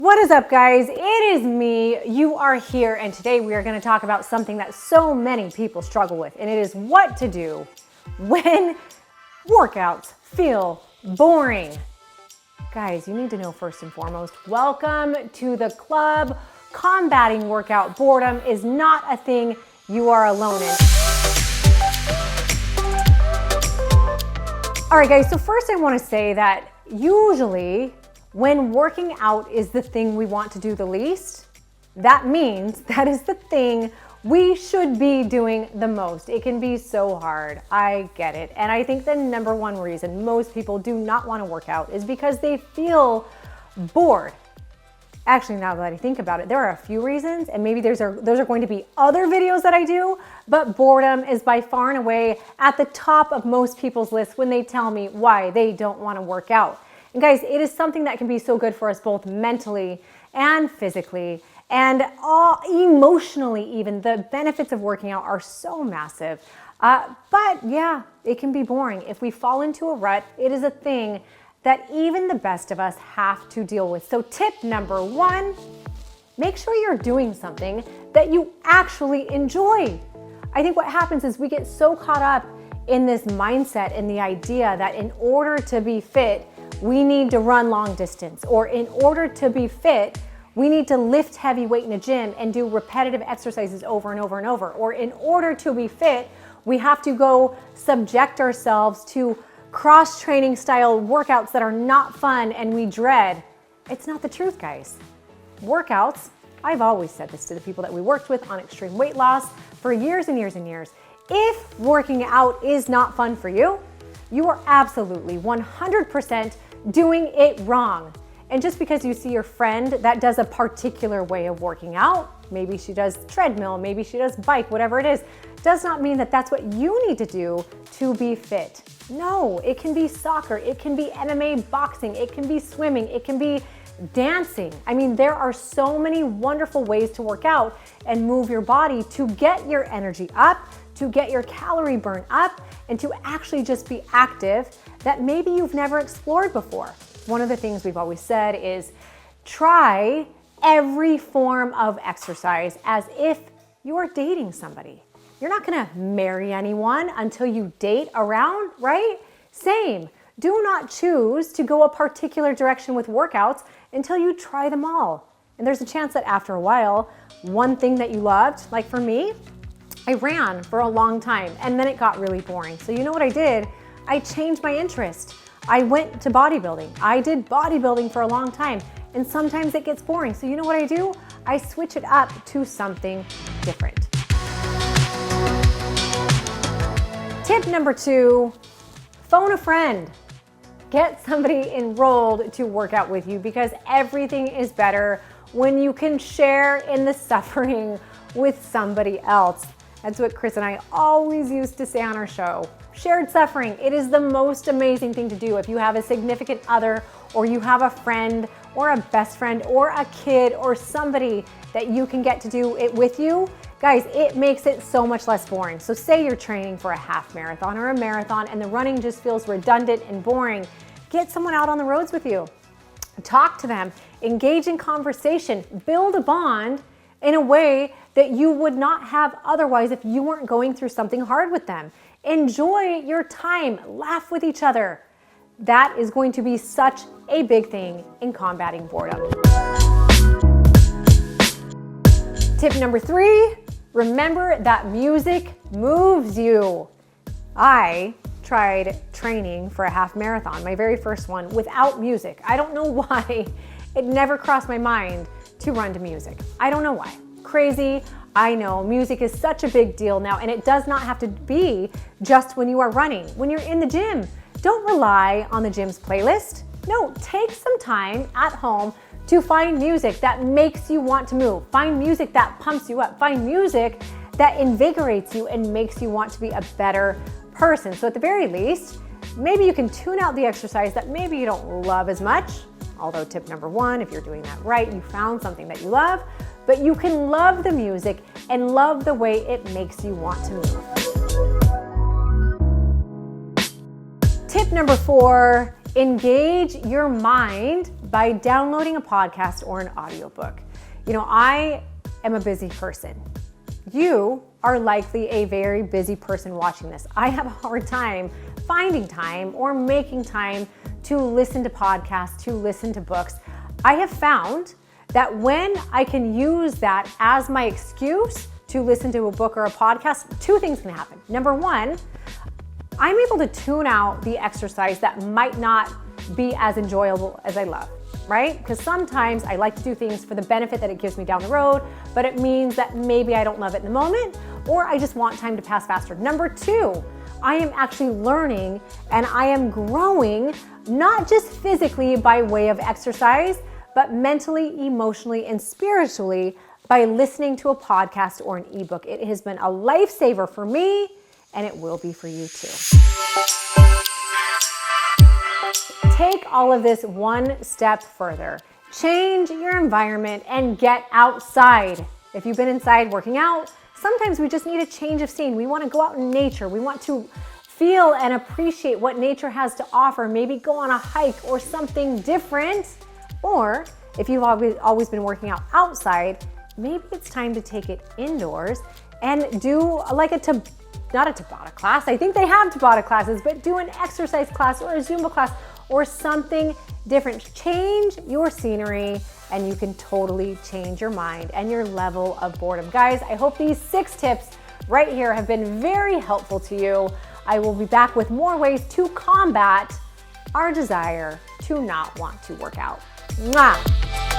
What is up, guys? It is me. You are here, and today we are going to talk about something that so many people struggle with, and it is what to do when workouts feel boring. Guys, you need to know first and foremost, welcome to the club. Combating workout boredom is not a thing you are alone in. All right, guys, so first I want to say that usually when working out is the thing we want to do the least, that means that is the thing we should be doing the most. It can be so hard. I get it. And I think the number one reason most people do not want to work out is because they feel bored. Actually, now that I think about it, there are a few reasons, and maybe those are going to be other videos that I do, but boredom is by far and away at the top of most people's lists when they tell me why they don't want to work out. And guys, it is something that can be so good for us both mentally and physically and emotionally even. The benefits of working out are so massive. But yeah, it can be boring. If we fall into a rut, it is a thing that even the best of us have to deal with. So tip number one, make sure you're doing something that you actually enjoy. I think what happens is we get so caught up in this mindset and the idea that in order to be fit, we need to run long distance, or in order to be fit, we need to lift heavy weight in a gym and do repetitive exercises over and over and over. Or in order to be fit, we have to go subject ourselves to cross-training style workouts that are not fun and we dread. It's not the truth, guys. Workouts, I've always said this to the people that we worked with on extreme weight loss for years and years and years. If working out is not fun for you, you are absolutely 100% doing it wrong. And just because you see your friend that does a particular way of working out, maybe she does treadmill, maybe she does bike, whatever it is, does not mean that that's what you need to do to be fit. No, it can be soccer, it can be MMA boxing, it can be swimming, it can be dancing. I mean, there are so many wonderful ways to work out and move your body to get your energy up, to get your calorie burn up, and to actually just be active that maybe you've never explored before. One of the things we've always said is try every form of exercise as if you are dating somebody. You're not gonna marry anyone until you date around, right? Same. Do not choose to go a particular direction with workouts until you try them all. And there's a chance that after a while, one thing that you loved, like for me, I ran for a long time and then it got really boring. So you know what I did? I changed my interest. I went to bodybuilding. I did bodybuilding for a long time and sometimes it gets boring. So you know what I do? I switch it up to something different. Tip number two, phone a friend. Get somebody enrolled to work out with you because everything is better when you can share in the suffering with somebody else. That's what Chris and I always used to say on our show. Shared suffering. It is the most amazing thing to do. If you have a significant other, or you have a friend, or a best friend, or a kid, or somebody that you can get to do it with you, guys, it makes it so much less boring. So say you're training for a half marathon or a marathon and the running just feels redundant and boring. Get someone out on the roads with you. Talk to them, engage in conversation, build a bond in a way that you would not have otherwise if you weren't going through something hard with them. Enjoy your time, laugh with each other. That is going to be such a big thing in combating boredom. Tip number three, remember that music moves you. I tried training for a half marathon, my very first one, without music. I don't know why. It never crossed my mind to run to music. I don't know why. Crazy. I know music is such a big deal now, and it does not have to be just when you are running. When you're in the gym, don't rely on the gym's playlist. No, take some time at home to find music that makes you want to move. Find music that pumps you up. Find music that invigorates you and makes you want to be a better person. So at the very least, maybe you can tune out the exercise that maybe you don't love as much. Although tip number one, if you're doing that right, you found something that you love, but you can love the music and love the way it makes you want to move. Tip number four, engage your mind by downloading a podcast or an audiobook. You know, I am a busy person. You are likely a very busy person watching this. I have a hard time finding time or making time to listen to podcasts, to listen to books. I have found that when I can use that as my excuse to listen to a book or a podcast, two things can happen. Number one, I'm able to tune out the exercise that might not be as enjoyable as I love, right? Because sometimes I like to do things for the benefit that it gives me down the road, but it means that maybe I don't love it in the moment, or I just want time to pass faster. Number two, I am actually learning and I am growing, not just physically by way of exercise, but mentally, emotionally, and spiritually by listening to a podcast or an ebook. It has been a lifesaver for me, and it will be for you too. Take all of this one step further. Change your environment and get outside. If you've been inside working out, sometimes we just need a change of scene. We want to go out in nature. We want to feel and appreciate what nature has to offer. Maybe go on a hike or something different. Or if you've always been working out outside, maybe it's time to take it indoors and do like not a Tabata class. I think they have Tabata classes, but do an exercise class or a Zumba class or something different. Change your scenery and you can totally change your mind and your level of boredom. Guys, I hope these 6 tips right here have been very helpful to you. I will be back with more ways to combat our desire to not want to work out. Mwah!